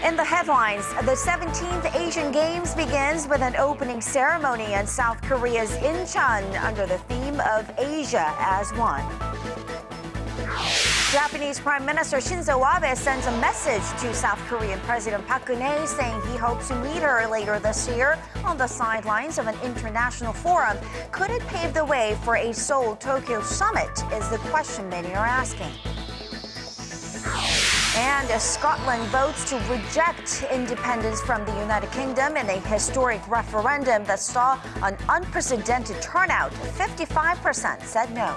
In the headlines, the 17th Asian Games begins with an opening ceremony in South Korea's Incheon under the theme of Asia as One. Japanese Prime Minister Shinzo Abe sends a message to South Korean President Park saying he hopes to meet her later this year on the sidelines of an international forum. Could it pave the way for a Seoul-Tokyo summit is the question many are asking. And Scotland votes to reject independence from the United Kingdom in a historic referendum that saw an unprecedented turnout. 55% said no.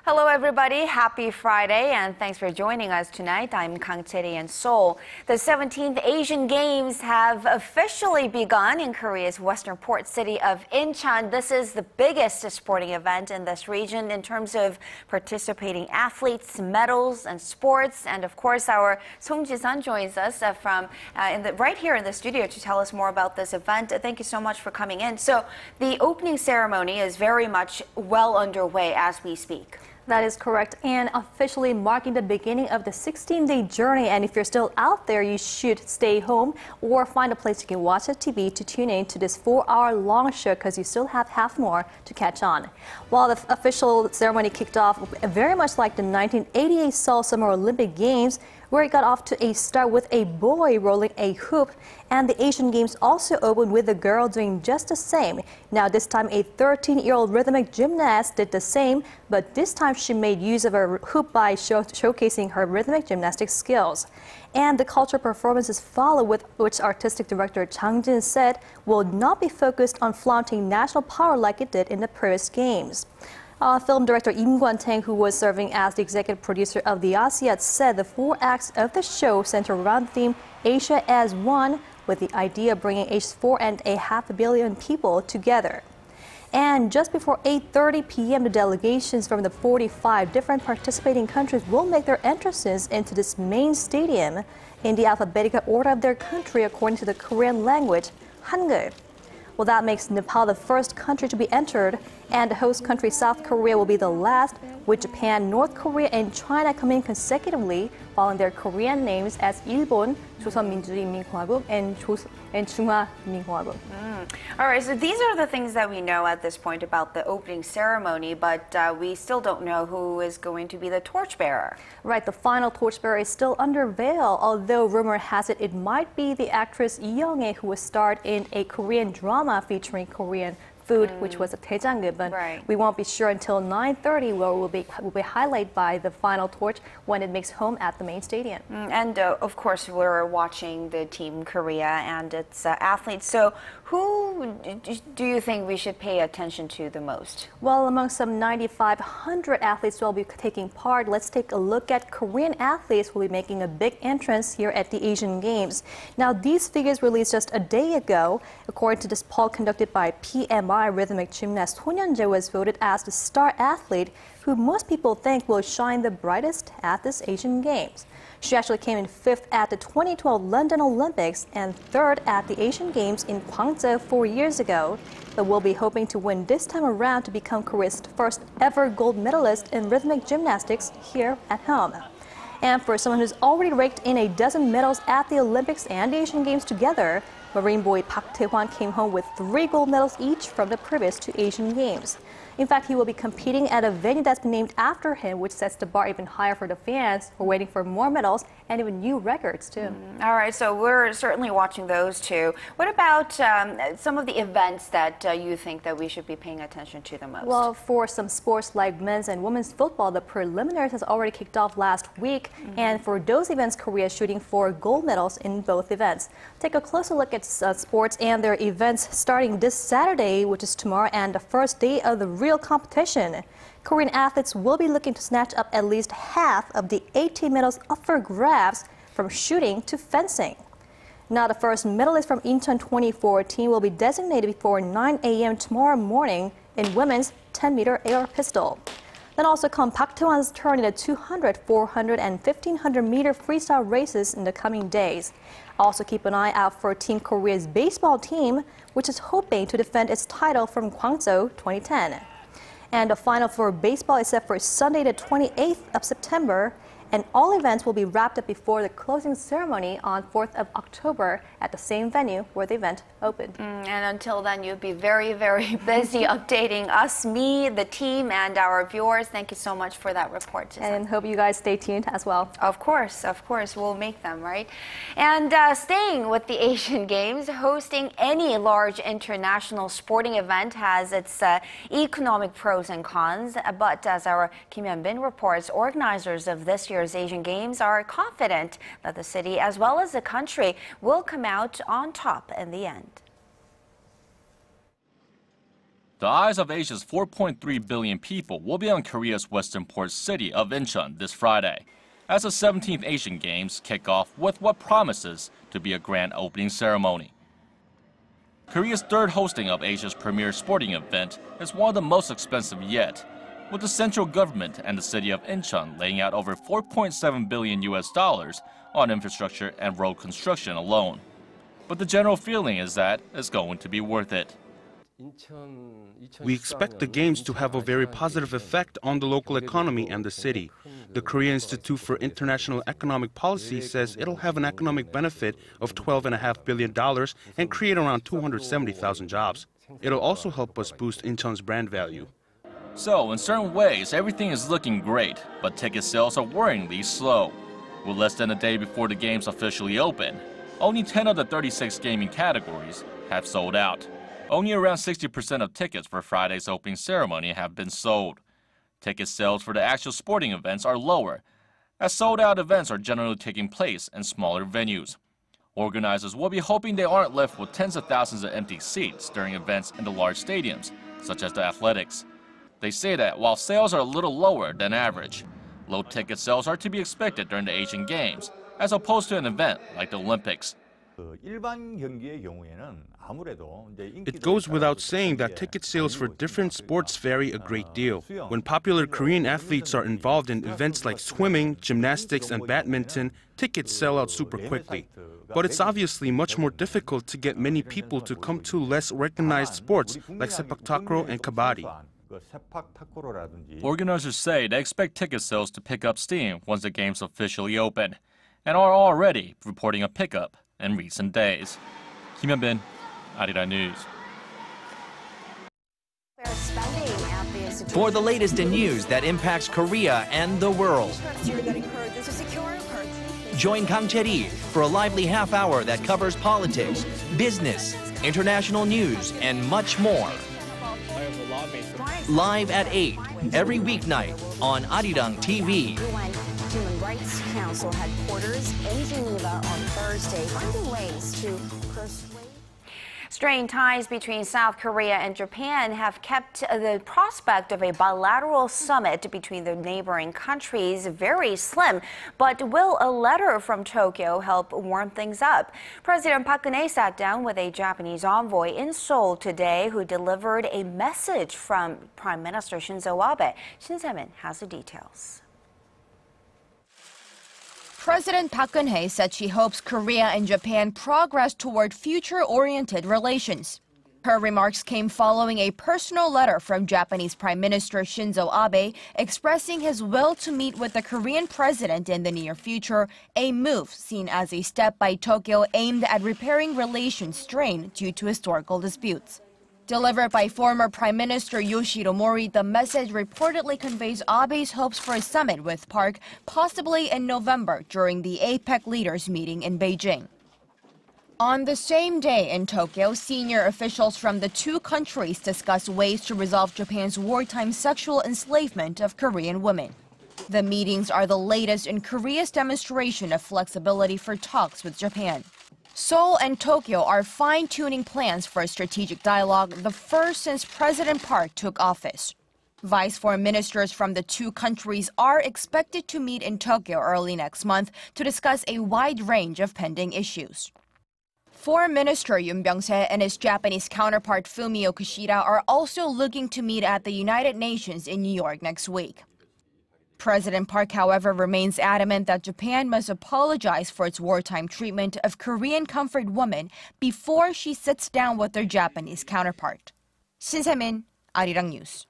Hello, everybody. Happy Friday, and thanks for joining us tonight. I'm Kang Chae-ri in Seoul. The 17th Asian Games have officially begun in Korea's western port city of Incheon. This is the biggest sporting event in this region in terms of participating athletes, medals, and sports. And of course, our Song Ji-sun joins us from right here in the studio to tell us more about this event. Thank you so much for coming in. So the opening ceremony is very much well underway as we speak. That is correct, and officially marking the beginning of the 16-day journey. And if you're still out there, you should stay home or find a place you can watch the TV to tune in to this 4-hour-long show because you still have half more to catch on. While the official ceremony kicked off very much like the 1988 Seoul Summer Olympic Games, where it got off to a start with a boy rolling a hoop, and the Asian Games also opened with a girl doing just the same. Now this time a 13-year-old rhythmic gymnast did the same, but this time she made use of a hoop by showcasing her rhythmic gymnastic skills. And the cultural performances follow, with which artistic director Chang Jin said will not be focused on flaunting national power like it did in the previous games. Film director Im Kwon-taek, who was serving as the executive producer of the ASIAD, said the 4 acts of the show center around the theme Asia as One, with the idea of bringing Asia's 4.5 billion people together. And just before 8:30 p.m., the delegations from the 45 different participating countries will make their entrances into this main stadium in the alphabetical order of their country according to the Korean language, Hangul. Well, that makes Nepal the first country to be entered, and the host country South Korea will be the last, with Japan, North Korea, and China coming consecutively, following their Korean names as Ilbon, 조선민주주의인민공화국, and 중화민공화국. All right, so these are the things that we know at this point about the opening ceremony, but we still don't know who is going to be the torchbearer. Right, the final torchbearer is still under veil, although rumor has it might be the actress Lee Young-ae, who was starred in a Korean drama featuring Korean food, which was a daejanggeum, but we won't be sure until 9:30, where will be highlighted by the final torch when it makes home at the main stadium. And of course, we're watching the Team Korea and its athletes. So who do you think we should pay attention to the most? Well, among some 9,500 athletes who will be taking part, let's take a look at Korean athletes who will be making a big entrance here at the Asian Games. Now, these figures released just a day ago. According to this poll conducted by PMI, rhythmic gymnast Ho Hyun-jae was voted as the star athlete who most people think will shine the brightest at this Asian Games. She actually came in 5th at the 2012 London Olympics and 3rd at the Asian Games in Gwangju 4 years ago, but will be hoping to win this time around to become Korea's first ever gold medalist in rhythmic gymnastics here at home. And for someone who's already raked in a dozen medals at the Olympics and the Asian Games together, Marine boy Park Tae-hwan came home with 3 gold medals each from the previous 2 Asian Games. In fact, he will be competing at a venue that's been named after him, which sets the bar even higher for the fans who are waiting for more medals and even new records, too. All right, so we're certainly watching those, too. What about some of the events that you think that we should be paying attention to the most? Well, for some sports like men's and women's football, the preliminaries has already kicked off last week. And for those events, Korea is shooting for gold medals in both events. Take a closer look at sports and their events starting this Saturday, which is tomorrow, and the first day of the real competition. Korean athletes will be looking to snatch up at least half of the 18 medals up for grabs, from shooting to fencing. Now, the first medalist from Incheon 2014 will be designated before 9 a.m. tomorrow morning in women's 10-meter AR pistol. Then also come Park Tae-hwan's turn in the 200, 400, and 1500-meter freestyle races in the coming days. Also keep an eye out for Team Korea's baseball team, which is hoping to defend its title from Gwangju 2010. And the final for baseball is set for Sunday the 28th of September. And all events will be wrapped up before the closing ceremony on 4th of October at the same venue where the event opened. And until then, you'll be very, very busy updating us, me, the team, and our viewers. Thank you so much for that report, Susan. And hope you guys stay tuned as well. Of course, we'll make them, right? And staying with the Asian Games, hosting any large international sporting event has its economic pros and cons. But as our Kim Hyun-bin reports, organizers of this year's Asian Games are confident that the city as well as the country will come out on top in the end. The eyes of Asia's 4.3 billion people will be on Korea's western port city of Incheon this Friday, as the 17th Asian Games kick off with what promises to be a grand opening ceremony. Korea's third hosting of Asia's premier sporting event is one of the most expensive yet, with the central government and the city of Incheon laying out over $4.7 billion on infrastructure and road construction alone. But the general feeling is that it's going to be worth it. We expect the Games to have a very positive effect on the local economy and the city. The Korea Institute for International Economic Policy says it'll have an economic benefit of $12.5 billion and create around 270,000 jobs. It'll also help us boost Incheon's brand value. So, in certain ways, everything is looking great, but ticket sales are worryingly slow. With less than a day before the Games officially open, only 10 of the 36 gaming categories have sold out. Only around 60% of tickets for Friday's opening ceremony have been sold. Ticket sales for the actual sporting events are lower, as sold-out events are generally taking place in smaller venues. Organizers will be hoping they aren't left with tens of thousands of empty seats during events in the large stadiums, such as the athletics. They say that while sales are a little lower than average, low ticket sales are to be expected during the Asian Games, as opposed to an event like the Olympics. It goes without saying that ticket sales for different sports vary a great deal. When popular Korean athletes are involved in events like swimming, gymnastics, and badminton, tickets sell out super quickly. But it's obviously much more difficult to get many people to come to less recognized sports like sepak takraw and kabaddi. Organizers say they expect ticket sales to pick up steam once the Games officially open, and are already reporting a pickup in recent days. Kim Hyun-bin, ARIRANG News. For the latest in news that impacts Korea and the world, join Kang Chae-ri for a lively half hour that covers politics, business, international news, and much more. Live at 8 every weeknight on ARIRANG TV. Human Rights Council headquarters in Geneva on Thursday, finding ways to persuade. Strained ties between South Korea and Japan have kept the prospect of a bilateral summit between the neighboring countries very slim. But will a letter from Tokyo help warm things up? President Park sat down with a Japanese envoy in Seoul today who delivered a message from Prime Minister Shinzo Abe. Shin Se-min has the details. President Park Geun-hye said she hopes Korea and Japan progress toward future-oriented relations. Her remarks came following a personal letter from Japanese Prime Minister Shinzo Abe expressing his will to meet with the Korean president in the near future, a move seen as a step by Tokyo aimed at repairing relations strained due to historical disputes. Delivered by former Prime Minister Yoshihiro Mori, the message reportedly conveys Abe's hopes for a summit with Park, possibly in November during the APEC leaders meeting in Beijing. On the same day in Tokyo, senior officials from the two countries discussed ways to resolve Japan's wartime sexual enslavement of Korean women. The meetings are the latest in Korea's demonstration of flexibility for talks with Japan. Seoul and Tokyo are fine-tuning plans for a strategic dialogue, the first since President Park took office. Vice foreign ministers from the two countries are expected to meet in Tokyo early next month to discuss a wide range of pending issues. Foreign Minister Yoon Byung-se and his Japanese counterpart Fumio Kishida are also looking to meet at the United Nations in New York next week. President Park, however, remains adamant that Japan must apologize for its wartime treatment of Korean comfort women before she sits down with their Japanese counterpart. Shin Se-min, ARIRANG News.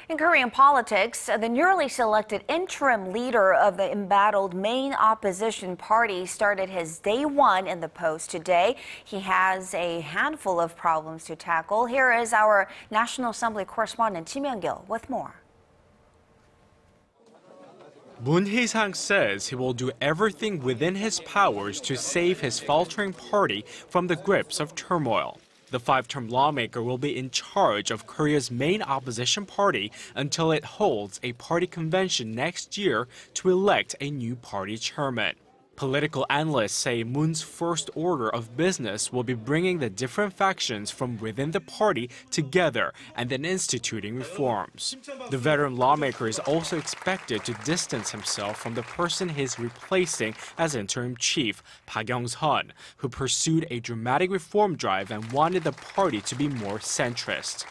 In Korean politics, the newly selected interim leader of the embattled main opposition party started his day one in the post today. He has a handful of problems to tackle. Here is our National Assembly correspondent Kim Young-gil with more. Moon Hee-sang says he will do everything within his powers to save his faltering party from the grips of turmoil. The five-term lawmaker will be in charge of Korea's main opposition party until it holds a party convention next year to elect a new party chairman. Political analysts say Moon's first order of business will be bringing the different factions from within the party together and then instituting reforms. The veteran lawmaker is also expected to distance himself from the person he's replacing as interim chief, Park Young-sun, who pursued a dramatic reform drive and wanted the party to be more centrist.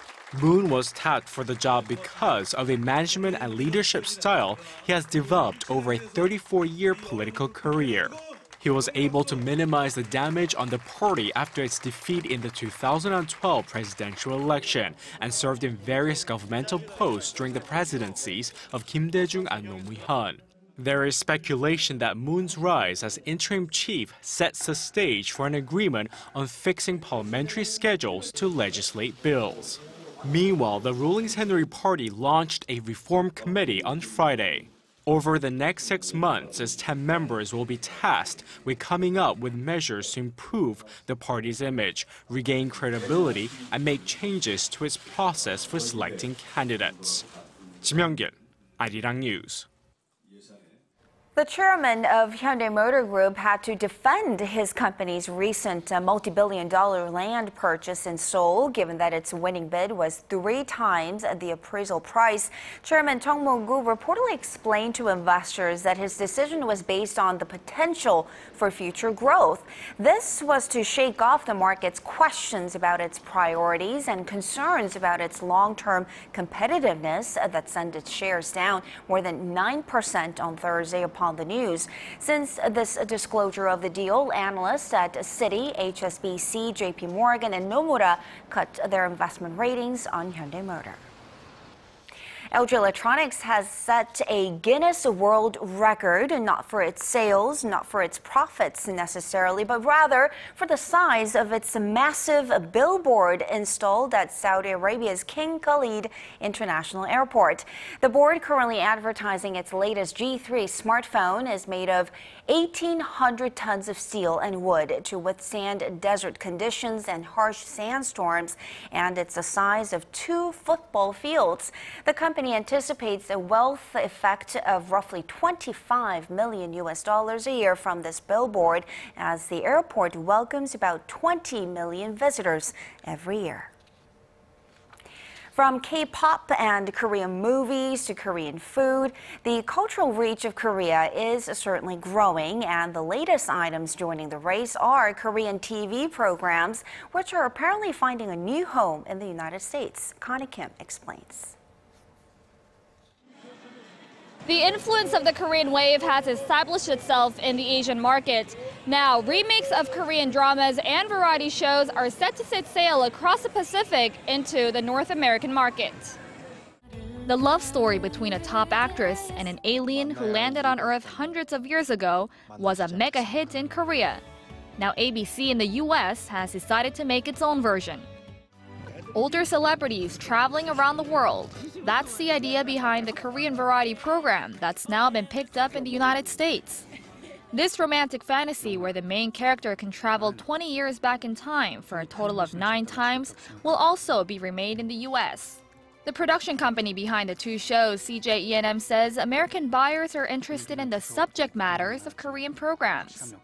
Moon was tapped for the job because of a management and leadership style he has developed over a 34-year political career. He was able to minimize the damage on the party after its defeat in the 2012 presidential election and served in various governmental posts during the presidencies of Kim Dae-jung and Roh Moo-hyun. There is speculation that Moon's rise as interim chief sets the stage for an agreement on fixing parliamentary schedules to legislate bills. Meanwhile, the ruling Saenuri Party launched a reform committee on Friday. Over the next 6 months, its 10 members will be tasked with coming up with measures to improve the party's image, regain credibility, and make changes to its process for selecting candidates. Kim Young-gil, ARIRANG News. The chairman of Hyundai Motor Group had to defend his company's recent multi-billion-dollar land purchase in Seoul, given that its winning bid was 3 times the appraisal price. Chairman Chung Mo-gu reportedly explained to investors that his decision was based on the potential for future growth. This was to shake off the market's questions about its priorities and concerns about its long-term competitiveness that sent its shares down more than 9% on Thursday upon the news. Since this disclosure of the deal, analysts at Citi, HSBC, JP Morgan, and Nomura cut their investment ratings on Hyundai Motor. LG Electronics has set a Guinness World Record, not for its sales, not for its profits necessarily, but rather for the size of its massive billboard installed at Saudi Arabia's King Khalid International Airport. The board, currently advertising its latest G3 smartphone, is made of 1,800 tons of steel and wood to withstand desert conditions and harsh sandstorms, and it's the size of 2 football fields. The company anticipates a wealth effect of roughly $25 million a year from this billboard, as the airport welcomes about 20 million visitors every year. From K-pop and Korean movies to Korean food, the cultural reach of Korea is certainly growing, and the latest items joining the race are Korean TV programs, which are apparently finding a new home in the United States. Connie Kim explains. The influence of the Korean wave has established itself in the Asian market. Now, remakes of Korean dramas and variety shows are set to set sail across the Pacific into the North American market. The love story between a top actress and an alien who landed on Earth hundreds of years ago was a mega hit in Korea. Now, ABC in the US has decided to make its own version. Older celebrities traveling around the world. That's the idea behind the Korean variety program that's now been picked up in the United States. This romantic fantasy, where the main character can travel 20 years back in time for a total of 9 times, will also be remade in the US. The production company behind the 2 shows, CJ E&M, says American buyers are interested in the subject matters of Korean programs.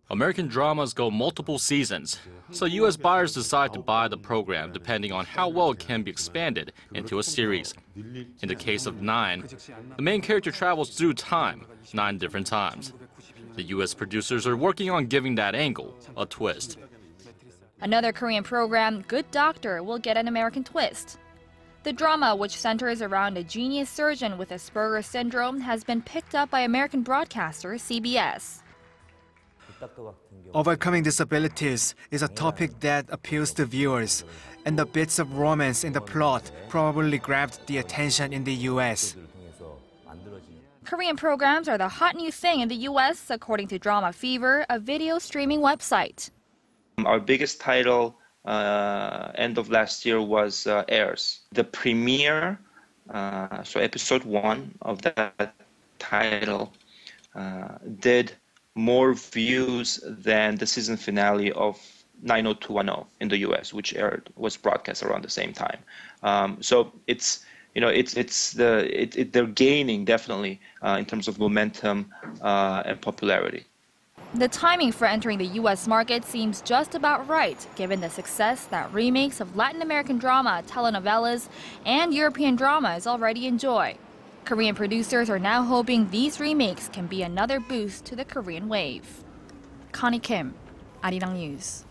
American dramas go multiple seasons, so U.S. buyers decide to buy the program depending on how well it can be expanded into a series. In the case of 9, the main character travels through time 9 different times. The U.S. producers are working on giving that angle a twist. Another Korean program, Good Doctor, will get an American twist. The drama, which centers around a genius surgeon with Asperger's syndrome, has been picked up by American broadcaster CBS. Overcoming disabilities is a topic that appeals to viewers, and the bits of romance in the plot probably grabbed the attention in the US. Korean programs are the hot new thing in the US, according to Drama Fever, a video streaming website. Our biggest title end of last year was Airs. The premiere, so episode 1 of that title, did more views than the season finale of 90210 in the US, which was broadcast around the same time. So they're gaining definitely in terms of momentum and popularity. The timing for entering the U.S. market seems just about right, given the success that remakes of Latin American drama, telenovelas, and European dramas already enjoy. Korean producers are now hoping these remakes can be another boost to the Korean wave. Connie Kim, ARIRANG News.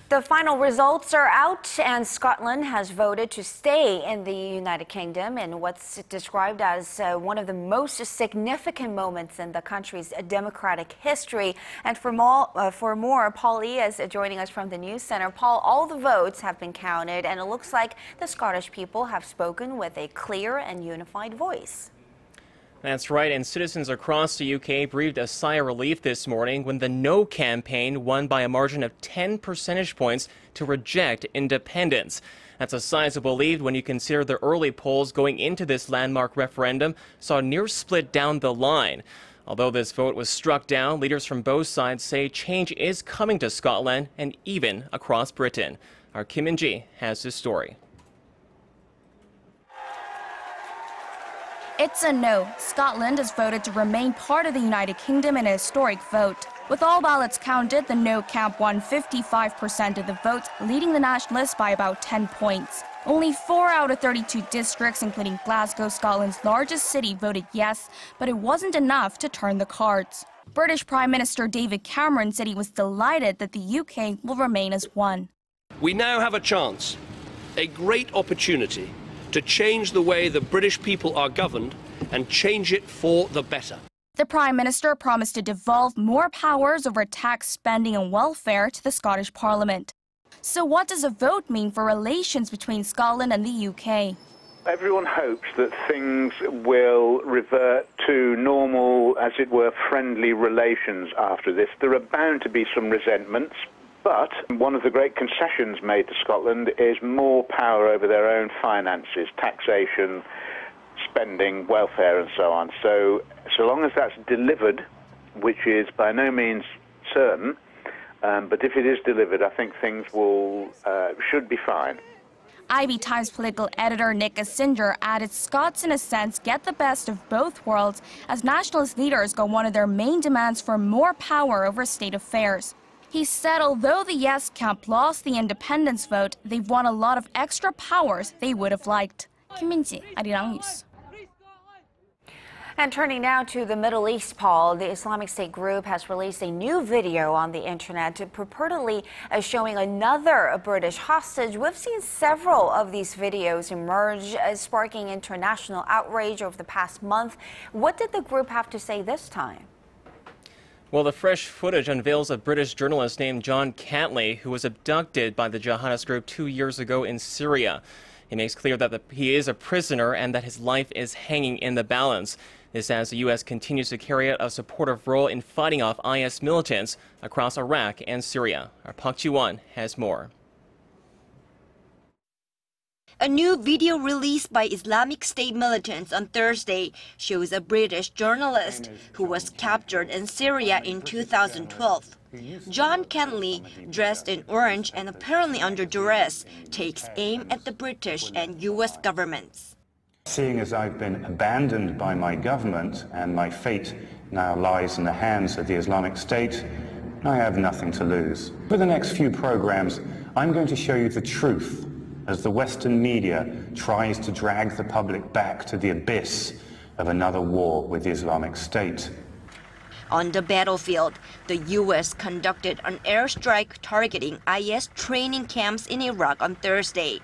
The final results are out, and Scotland has voted to stay in the United Kingdom in what's described as one of the most significant moments in the country's democratic history. And for more, Paul Lee is joining us from the News Center. Paul, all the votes have been counted, and it looks like the Scottish people have spoken with a clear and unified voice. That's right, and citizens across the UK breathed a sigh of relief this morning when the No campaign won by a margin of 10 percentage points to reject independence. That's a sizable lead when you consider the early polls going into this landmark referendum saw a near split down the line. Although this vote was struck down, leaders from both sides say change is coming to Scotland and even across Britain. Our Kim In-ji has this story. It's a no. Scotland has voted to remain part of the United Kingdom in a historic vote. With all ballots counted, the no camp won 55% of the votes, leading the nationalists by about 10 points. Only 4 out of 32 districts, including Glasgow, Scotland's largest city, voted yes, but it wasn't enough to turn the cards. British Prime Minister David Cameron said he was delighted that the UK will remain as one. We now have a chance, a great opportunity, to change the way the British people are governed and change it for the better. The Prime Minister promised to devolve more powers over tax, spending and welfare to the Scottish Parliament. So what does a vote mean for relations between Scotland and the UK? Everyone hopes that things will revert to normal, as it were, friendly relations after this. There are bound to be some resentments. But one of the great concessions made to Scotland is more power over their own finances, taxation, spending, welfare and so on. So long as that's delivered, which is by no means certain, but if it is delivered, I think things should be fine. IB Times political editor Nick Asinger added Scots, in a sense, get the best of both worlds as nationalist leaders got one of their main demands for more power over state affairs. He said although the yes camp lost the independence vote, they've won a lot of extra powers they would have liked. Kim In-ji, ARIRANG News. And turning now to the Middle East, Paul, the Islamic State group has released a new video on the internet purportedly showing another British hostage. We've seen several of these videos emerge, sparking international outrage over the past month. What did the group have to say this time? Well, the fresh footage unveils a British journalist named John Cantley, who was abducted by the jihadist group 2 years ago in Syria. He makes clear that he is a prisoner and that his life is hanging in the balance. This as the U.S. continues to carry out a supportive role in fighting off IS militants across Iraq and Syria. Our Park Ji-won has more. A new video released by Islamic State militants on Thursday shows a British journalist who was captured in Syria in 2012. John Cantley, dressed in orange and apparently under duress, takes aim at the British and U.S. governments. Seeing as I've been abandoned by my government and my fate now lies in the hands of the Islamic State, I have nothing to lose. For the next few programs, I'm going to show you the truth as the Western media tries to drag the public back to the abyss of another war with the Islamic State. On the battlefield, the U.S. conducted an airstrike targeting IS training camps in Iraq on Thursday.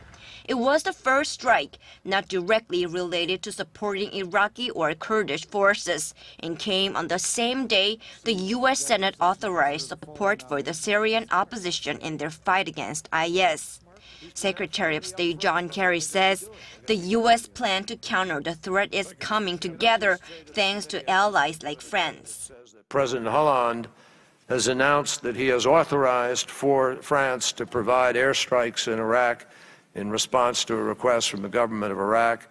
It was the first strike not directly related to supporting Iraqi or Kurdish forces and came on the same day the U.S. Senate authorized support for the Syrian opposition in their fight against IS. Secretary of State John Kerry says the U.S. plan to counter the threat is coming together thanks to allies like France. President Hollande has announced that he has authorized for France to provide airstrikes in Iraq in response to a request from the government of Iraq,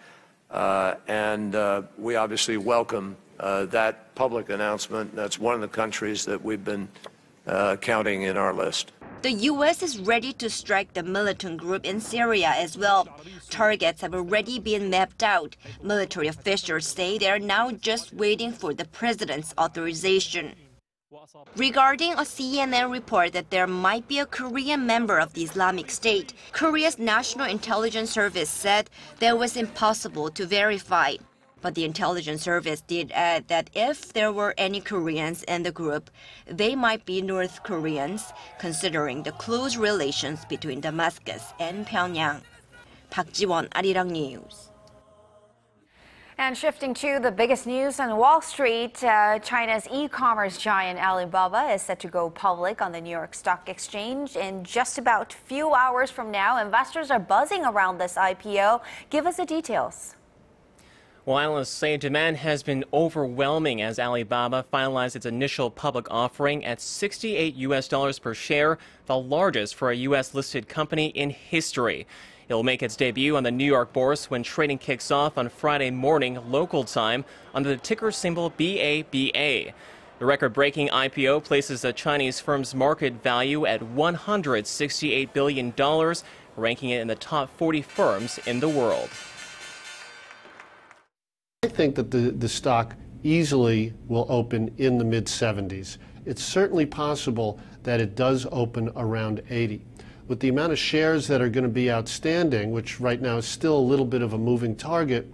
and we obviously welcome that public announcement. That's one of the countries that we've been counting in our list. The U.S. is ready to strike the militant group in Syria as well. Targets have already been mapped out. Military officials say they are now just waiting for the president's authorization. Regarding a CNN report that there might be a Korean member of the Islamic State, Korea's National Intelligence Service said that was impossible to verify. But the intelligence service did add that if there were any Koreans in the group, they might be North Koreans, considering the close relations between Damascus and Pyongyang. Park Ji-won, ARIRANG News. And shifting to the biggest news on Wall Street, China's e-commerce giant Alibaba is set to go public on the New York Stock Exchange in just about a few hours from now. Investors are buzzing around this IPO. Give us the details. Well, analysts say demand has been overwhelming as Alibaba finalized its initial public offering at $68 per share, the largest for a U.S.-listed company in history. It will make its debut on the New York bourse when trading kicks off on Friday morning local time under the ticker symbol BABA. The record-breaking IPO places the Chinese firm's market value at $168 billion, ranking it in the top 40 firms in the world. I think that the stock easily will open in the mid-70s. It's certainly possible that it does open around 80. With the amount of shares that are going to be outstanding, which right now is still a little bit of a moving target,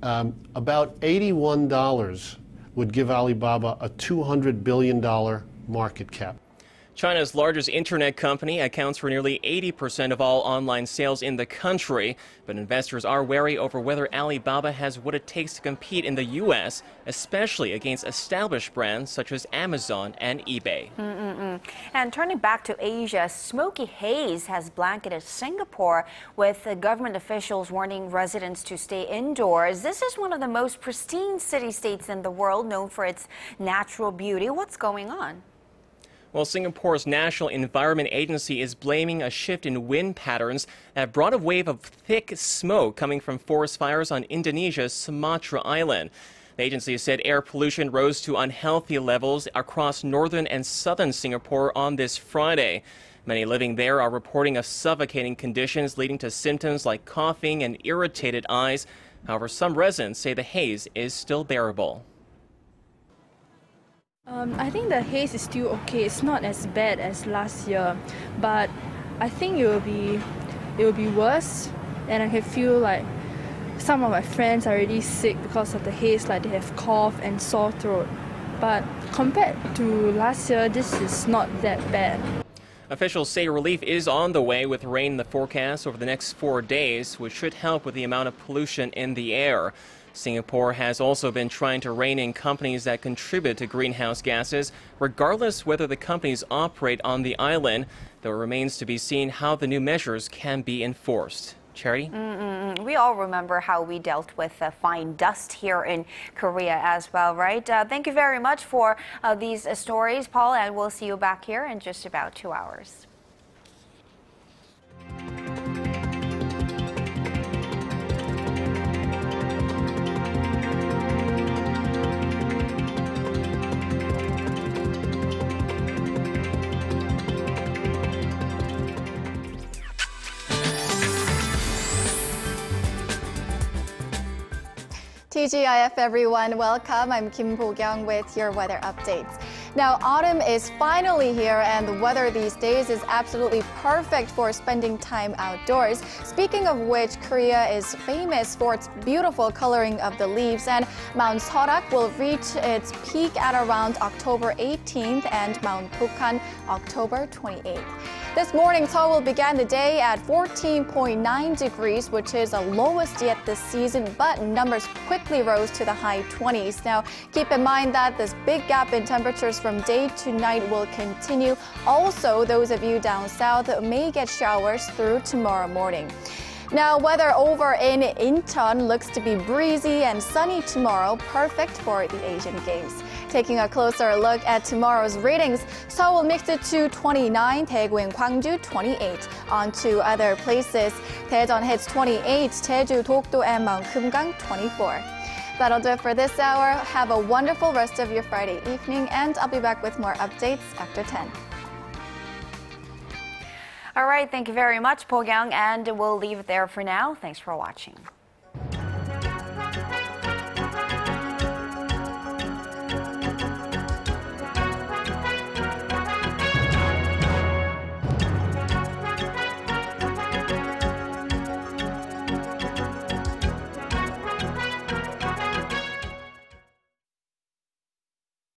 about $81 would give Alibaba a $200 billion market cap. China's largest internet company accounts for nearly 80% of all online sales in the country, but investors are wary over whether Alibaba has what it takes to compete in the U.S., especially against established brands such as Amazon and eBay. And turning back to Asia, smoky haze has blanketed Singapore, with government officials warning residents to stay indoors. This is one of the most pristine city-states in the world, known for its natural beauty. What's going on? Well, Singapore's National Environment Agency is blaming a shift in wind patterns that brought a wave of thick smoke coming from forest fires on Indonesia's Sumatra Island. The agency said air pollution rose to unhealthy levels across northern and southern Singapore on this Friday. Many living there are reporting of suffocating conditions leading to symptoms like coughing and irritated eyes. However, some residents say the haze is still bearable. I think the haze is still okay. It's not as bad as last year, but I think it will be worse. And I can feel like some of my friends are already sick because of the haze, like they have cough and sore throat. But compared to last year, this is not that bad. Officials say relief is on the way with rain in the forecast over the next 4 days, which should help with the amount of pollution in the air. Singapore has also been trying to rein in companies that contribute to greenhouse gases, regardless whether the companies operate on the island, though it remains to be seen how the new measures can be enforced. Charity? We all remember how we dealt with fine dust here in Korea as well, right? Thank you very much for these stories, Paul, and we'll see you back here in just about 2 hours. TGIF everyone, welcome. I'm Kim Bo-kyung with your weather updates. Now, autumn is finally here and the weather these days is absolutely perfect for spending time outdoors. Speaking of which, Korea is famous for its beautiful coloring of the leaves, and Mount Seorak will reach its peak at around October 18th and Mount Bukhan October 28th. This morning, Seoul began the day at 14.9 degrees, which is the lowest yet this season, but numbers quickly rose to the high 20s. Now, keep in mind that this big gap in temperatures from day to night will continue. Also, those of you down south may get showers through tomorrow morning. Now, weather over in Incheon looks to be breezy and sunny tomorrow, perfect for the Asian Games. Taking a closer look at tomorrow's ratings, Seoul will mix it to 29, Daegu and Gwangju 28. On to other places, Daejeon hits 28, Jeju, Dokdo and Mount Kumgang 24. That'll do it for this hour. Have a wonderful rest of your Friday evening, and I'll be back with more updates after 10. All right, thank you very much, Po Kyung, and we'll leave it there for now. Thanks for watching.